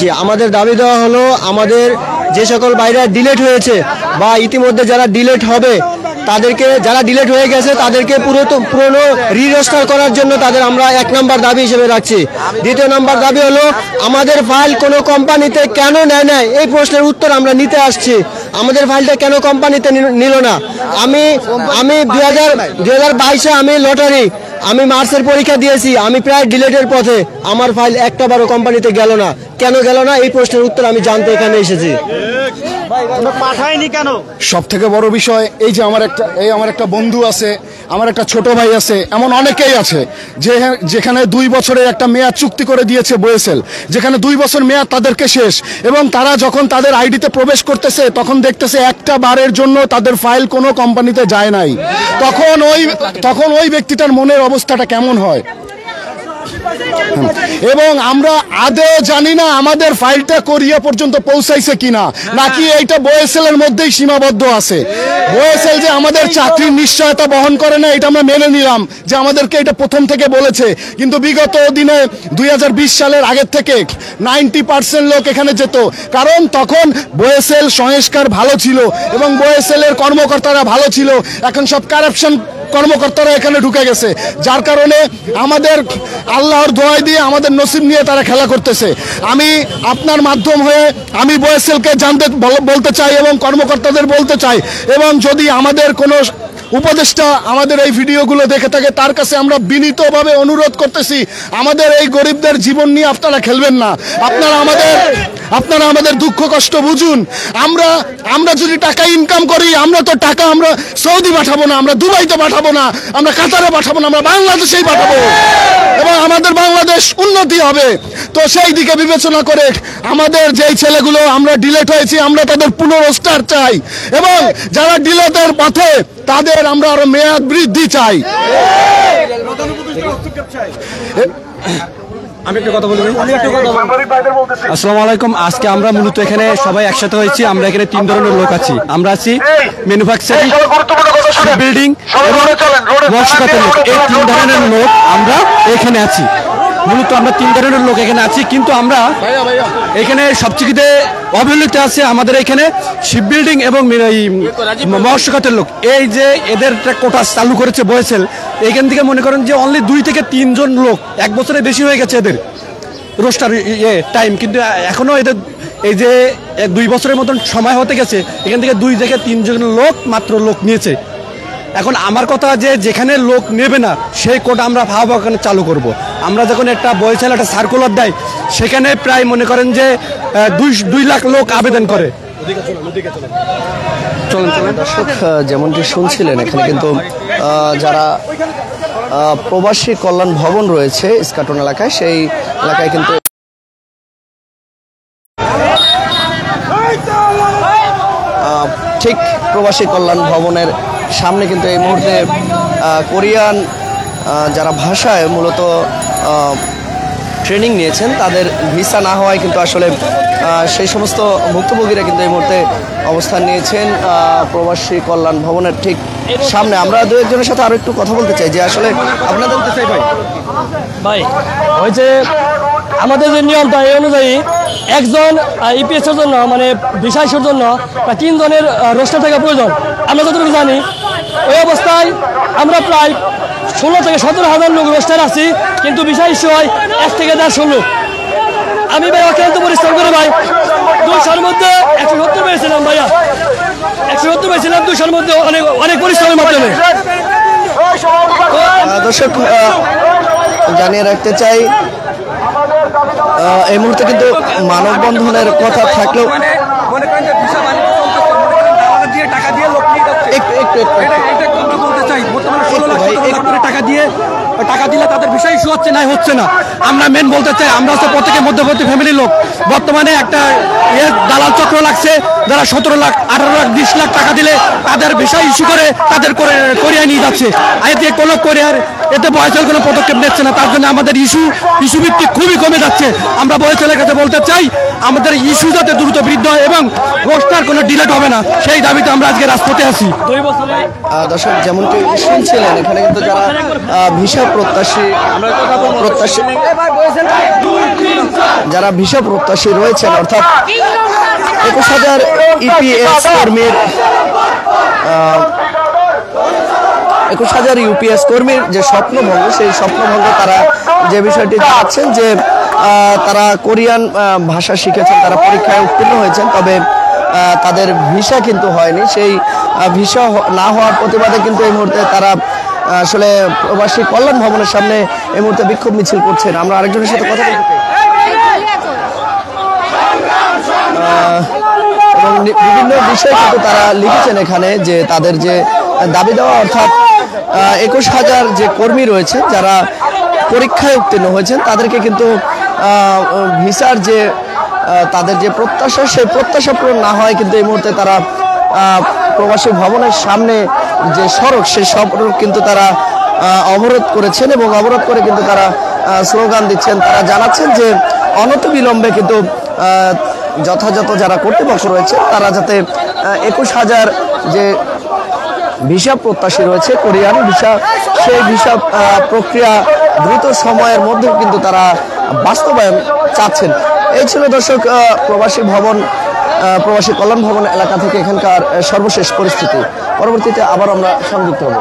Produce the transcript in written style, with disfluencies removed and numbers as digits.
জি, আমাদের দাবি দেওয়া হলো আমাদের যে সকল বাইরে ডিলেট হয়েছে বা ইতিমধ্যে যারা ডিলেট হবে তাদেরকে, যারা ডিলেট হয়ে গেছে তাদেরকে পুরনো রিরেজিস্টার করার জন্য তাদের আমরা 1 নম্বর দাবি হিসেবে রাখছি। 2 নম্বর দাবি হলো আমাদের ফাইল কোনো কোম্পানিতে কেন নেয় না, এই প্রশ্নের উত্তর আমরা নিতে আসছি। আমাদের ফাইলটা কেন কোম্পানিতে নিল না? আমি 2022-এ আমি লটারি, আমি মার্চের পরীক্ষা দিয়েছি, আমি প্রায় ডিলেটের পথে, আমার ফাইল একটা বারো কোম্পানিতে গেল না, কেন গেল না এই প্রশ্নের উত্তর আমি জানতে এখানে এসেছি। পাঠায়নি কেন? সব থেকে বড় বিষয় এই যে আমার একটা বন্ধু আছে, আমার একটা ছোট ভাই আছে, এমন অনেকেই আছে যেখানে 2 বছরের একটা মেয়াদ চুক্তি করে দিয়েছে বোয়েসেল, যেখানে 2 বছর মেয়াদ তাদেরকে শেষ, এবং তারা যখন তাদের আইডিতে প্রবেশ করতেছে তখন দেখতেছে একটা বারের জন্য তাদের ফাইল কোনো কোম্পানিতে যায় নাই। তখন ওই ব্যক্তিটার মনের অবস্থাটা কেমন হয়? এবং আমরা আদৌ জানি না আমাদের ফাইলটা কোরিয়া পর্যন্ত পৌঁছাইছে কিনা, নাকি এইটা বোয়েসেলের মধ্যেই সীমাবদ্ধ আছে। বোয়েসেল যে আমাদের চাকরির নিশ্চয়তা বহন করে না এটা আমরা মেনে নিলাম, যে আমাদেরকে এটা প্রথম থেকে বলেছে, কিন্তু বিগত দিনে 2020 সালের আগের থেকে 90% লোক এখানে যেত, কারণ তখন বোয়েসেল সংস্কার ভালো ছিল এবং বোয়েসেলের কর্মকর্তারা ভালো ছিল। এখন সব কারাপশন কর্মকর্তারা এখানে ঢুকে গেছে, যার কারণে আমাদের আল্লাহর দোয়াই দিয়ে আমাদের নসিব নিয়ে তারা খেলা করতেছে। আমি আপনার মাধ্যম হয়ে আমি বোয়েসেলকে বলতে চাই এবং কর্মকর্তাদের বলতে চাই, এবং যদি আমাদের কোনো উপদেষ্টা আমাদের এই ভিডিওগুলো দেখে থাকে তার কাছে আমরা বিনীতভাবে অনুরোধ করতেছি, আমাদের এই গরিবদের জীবন নিয়ে আপনারা খেলবেন না। আপনারা আমাদের দুঃখ কষ্ট বুঝুন। আমরা যদি টাকা ইনকাম করি, আমরা তো টাকা আমরা সৌদি পাঠাবো না, আমরা দুবাইতে পাঠাবো না, আমরা কাতারে পাঠাবো না, আমরা বাংলাদেশেই পাঠাবো এবং আমাদের বাংলাদেশ উন্নতি হবে। তো সেই দিকে বিবেচনা করে আমাদের যেই ছেলেগুলো আমরা ডিলেট হয়েছি আমরা তাদের পুনরুদ্ধার চাই, এবং যারা ডিলেটের পথে তাদের আমরা আরো মেয়াদ বৃদ্ধি চাই। আমি একটা কথা বলি। আসসালামু আলাইকুম। আজকে আমরা মূলত এখানে সবাই একসাথে হয়েছি। আমরা এখানে 3 ধরনের লোক আছি। আমরা আছি ম্যানুফ্যাকচারিং, বিল্ডিং এবং ওয়ার্কশপের লোক। এই 3 ধরনের লোক আমরা এখানে আছি। মূলত আমরা 3 ধরনের লোক এখানে আছি, কিন্তু আমরা এখানে সবচেয়ে অবহেলিত আছে আমাদের এখানে শিপ বিল্ডিং এবং মৎস্যখাতের লোক। এই যে এদের কোটা চালু করেছে বোয়েসেল, এইখান থেকে মনে করেন যে অনলি 2 থেকে 3 জন লোক, 1 বছরে বেশি হয়ে গেছে এদের রোস্টার টাইম, কিন্তু এখনো এদের এই যে 2 বছরের মতন সময় হতে গেছে, এখান থেকে 2 থেকে 3 জন লোক মাত্র লোক নিয়েছে। এখন আমার কথা যে যেখানে লোক নেবে না সেই কোটা আমরা ভাবাখানে চালু করব। আমরা যখন একটা বোয়েসেল একটা সার্কুলার দেয়, সেখানে প্রায় মনে করেন যে 2 লাখ লোক আবেদন করে। দর্শক যেমনটি শুনছিলেন, এখানে কিন্তু যারা প্রবাসী কল্যাণ ভবন রয়েছে ইস্কাটন এলাকায়, সেই এলাকায় কিন্তু ঠিক প্রবাসী কল্যাণ ভবনের সামনে কিন্তু এই মুহূর্তে কোরিয়ান যারা ভাষায় মূলত ট্রেনিং নিয়েছেন তাদের ভিসা না হওয়ায় কিন্তু আসলে সেই সমস্ত ভুক্তভোগীরা কিন্তু এই মুহূর্তে অবস্থান নিয়েছেন প্রবাসী কল্যাণ ভবনের ঠিক সামনে। আমরা 2-1 সাথে আরো একটু কথা বলতে চাই যে আসলে আপনাদের বলতে চাই ভাই হয়েছে আমাদের যে নিয়মটা এই অনুযায়ী একজন ইপিএস এর জন্য মানে ভিসা ইস্যুর জন্য প্রায় 3 জনের রোস্টার থাকা প্রয়োজন। আমরা যতটুকু জানি ওই অবস্থায় আমরা প্রায় 16 থেকে 17 হাজার লোক রোস্টার আছি, কিন্তু ভিসা ইস্যু হয় 1 থেকে 1.5 লোক। আমি ভাই অক্লান্ত পরিশ্রম করে ভাই 200-র মধ্যে 170 পেয়েছিলাম ভাইয়া, 170 পেয়েছিলাম 200-র মধ্যে অনেক পরিশ্রমের মাধ্যমে। দর্শক জানিয়ে রাখতে চাই এই মুহূর্তে কিন্তু মানববন্ধনের কথা থাকলেও টাকা দিয়ে টাকা দিলে তাদের ভিসা ইস্যু হচ্ছে না হচ্ছে না। আমরা মেন বলতে চাই, আমরা হচ্ছে প্রত্যেকের মধ্যবর্তী ফ্যামিলির লোক। বর্তমানে একটা দালাল চক্র লাগছে, যারা 17 লাখ 18 লাখ 20 লাখ টাকা দিলে তাদের ভিসা ইস্যু করে তাদের কোরিয়ায় নিয়ে যাচ্ছে। এতে কোনো কোরিয়ার এতে বয়সের কোনো পদক্ষেপ নিচ্ছে না। তার জন্য আমাদের ইস্যু ভিত্তিক খুবই কমে যাচ্ছে। আমরা বয়সের কাছে বলতে চাই, আমাদের ইস্যু যাতে দ্রুত বৃদ্ধি হয় এবং রোস্টার কোনো ডিলেট হবে না, সেই দাবিতে আমরা আজকে রাজপথে আছি। দর্শক যেমনটি শুনছিলেন, এখানে কিন্তু যারা ভিসা প্রত্যাশী যারা ভিসা প্রত্যাশী রয়েছেন, অর্থাৎ 21,000 ইপিএস কর্মীর 21,000 ইউপিএস কর্মীর যে স্বপ্নভঙ্গ, সেই স্বপ্নভঙ্গ তারা যে বিষয়টি জানাচ্ছেন যে তারা কোরিয়ান ভাষা শিখেছেন, তারা পরীক্ষায় উত্তীর্ণ হয়েছেন, তবে তাদের ভিসা কিন্তু হয়নি। সেই ভিসা না হওয়ার প্রতিবাদে কিন্তু এই মুহূর্তে তারা আসলে প্রবাসী কল্যাণ ভবনের সামনে এই মুহূর্তে বিক্ষোভ মিছিল করছেন। আমরা আরেকজনের সাথে কথা বলতে চাই এবং বিভিন্ন বিষয় কিন্তু তারা লিখেছেন এখানে, যে তাদের যে দাবি দেওয়া, অর্থাৎ 21,000 যে কর্মী রয়েছে যারা পরীক্ষায় উত্তীর্ণ হয়েছেন, তাদেরকে কিন্তু ভিসার যে তাদের যে প্রত্যাশা, সেই প্রত্যাশা পূরণ না হয় কিন্তু এই মুহূর্তে তারা প্রবাসী ভবনের সামনে যে সড়ক, সেই সড়ক কিন্তু তারা অবরোধ করেছেন এবং অবরোধ করে কিন্তু তারা স্লোগান দিচ্ছেন। তারা জানাচ্ছেন যে অনতিবিলম্বে কিন্তু যথাযথ যারা কর্তৃপক্ষ রয়েছে তারা যাতে 21,000 যে ভিসা প্রত্যাশী রয়েছে কোরিয়ান ভিসা, সেই ভিসা প্রক্রিয়া দ্রুত সময়ের মধ্যে কিন্তু তারা বাস্তবায়ন চাচ্ছেন। এই ছিল দর্শক প্রবাসী কল্যাণ ভবন এলাকা থেকে এখানকার সর্বশেষ পরিস্থিতি। পরবর্তীতে আবার আমরা সংযুক্ত হব।